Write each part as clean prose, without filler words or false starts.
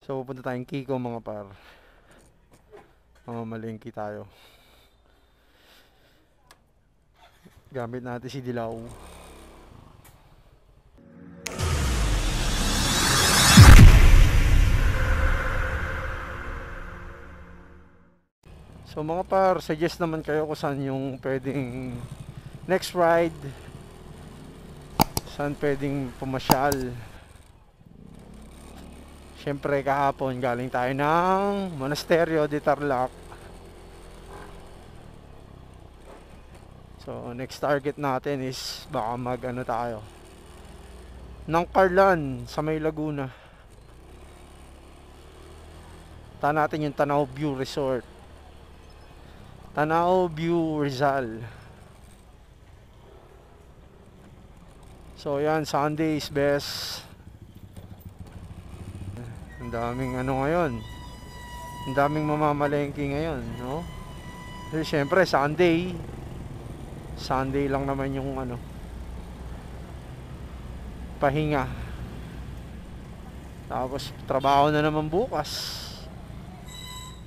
So pupunta tayong Kiko mga par. Mamalengke tayo. Gamit natin si Dilaw. So mga par, suggest naman kayo kung saan yung pwedeng next ride. Saan pwedeng pumasyal. Siyempre kahapon galing tayo ng Monasterio de Tarlac. So next target natin is baka mag ano tayo ng Carlan sa may Laguna. Ta natin yung Tanaw View Resort. Tanaw View Rizal. So yan, Sunday is best. Ang daming ano ngayon. Ang daming mamamalengke ngayon, no? Kasi syempre Sunday. Sunday lang naman yung ano, pahinga. Tapos trabaho na naman bukas.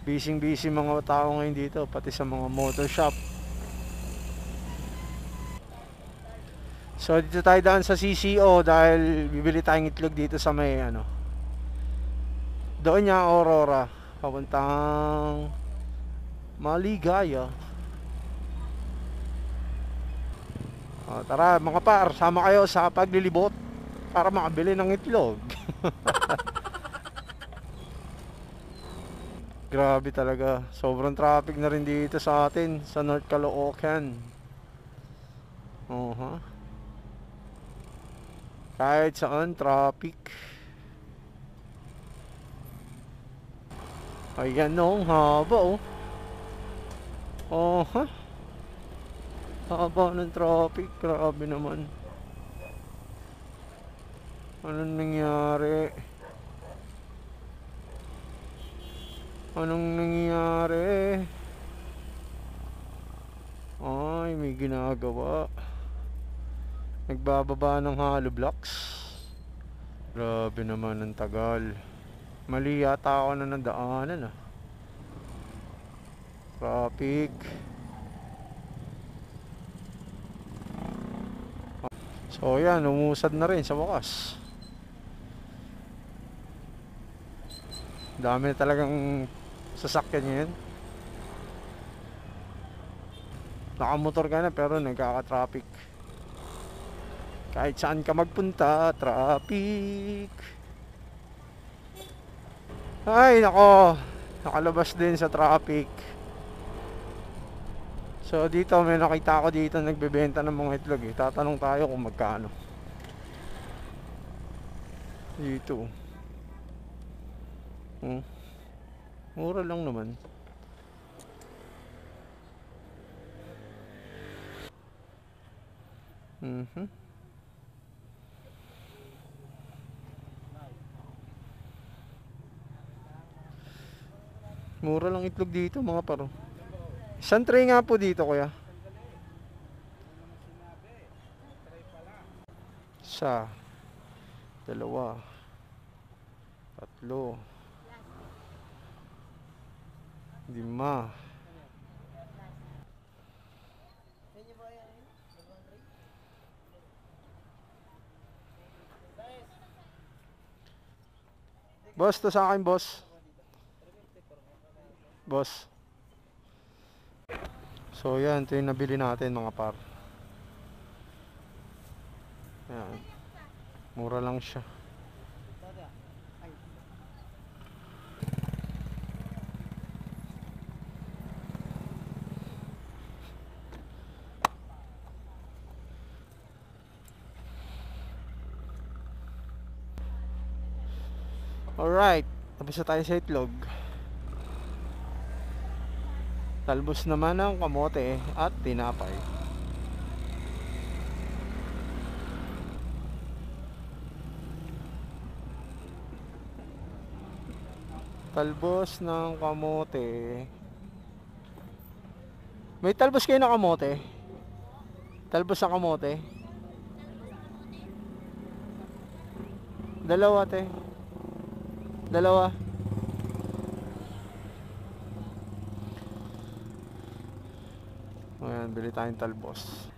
Busy mga tao ngayon dito, pati sa mga motor shop. So dito tayo daan sa CCO dahil bibili tayong itlog dito sa may ano, doon niya Aurora, papuntang Maligaya. Tara mga par, sama kayo sa paglilibot para makabili ng itlog. Grabe talaga, sobrang traffic na rin dito sa atin sa North Caloocan. Kahit saan traffic. Ayan no, haba haba ng traffic, grabe naman. Anong nangyari? Ay, may ginagawa. Nagbababa ng hollow blocks. Grabe naman ang tagal. Mali yata ako na nadaanan Traffic. So yan, umusad na rin sa wakas. Dami talagang sasakyan ngayon. Nakamotor ka na pero nagkaka-traffic. Kahit saan ka magpunta, traffic. Ay nako, nakalabas din sa traffic. So dito may nakita ako dito nagbebenta ng mga itlog Tatanong tayo kung magkano dito. Mura lang naman. Mura lang itlog dito mga paro. Isang tray nga po dito kuya. Isa, dalawa, tatlo, lima. Boss, to sa akin boss. Boss. So yan, ito yung nabili natin mga par. Yan. Mura lang siya. Alright, tapos na tayo sa itlog. Talbos naman ng kamote at tinapay. Talbos ng kamote. May talbos kayo ng kamote? Talbos ng kamote? Dalawa te. Dalawa. Ayan, bili tayong talbos.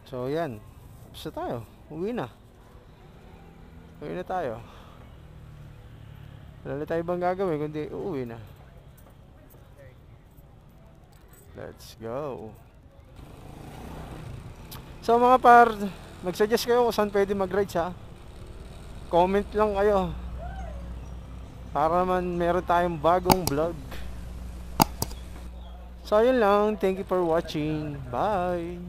So yan, tapos na tayo, uwi na tayo. Wala na tayo bang gagawin kundi uuwi na. Let's go. So mga par, mag-suggest kayo kung saan pwede mag-rides ha. Comment lang kayo para naman meron tayong bagong vlog. So yun lang, thank you for watching, bye.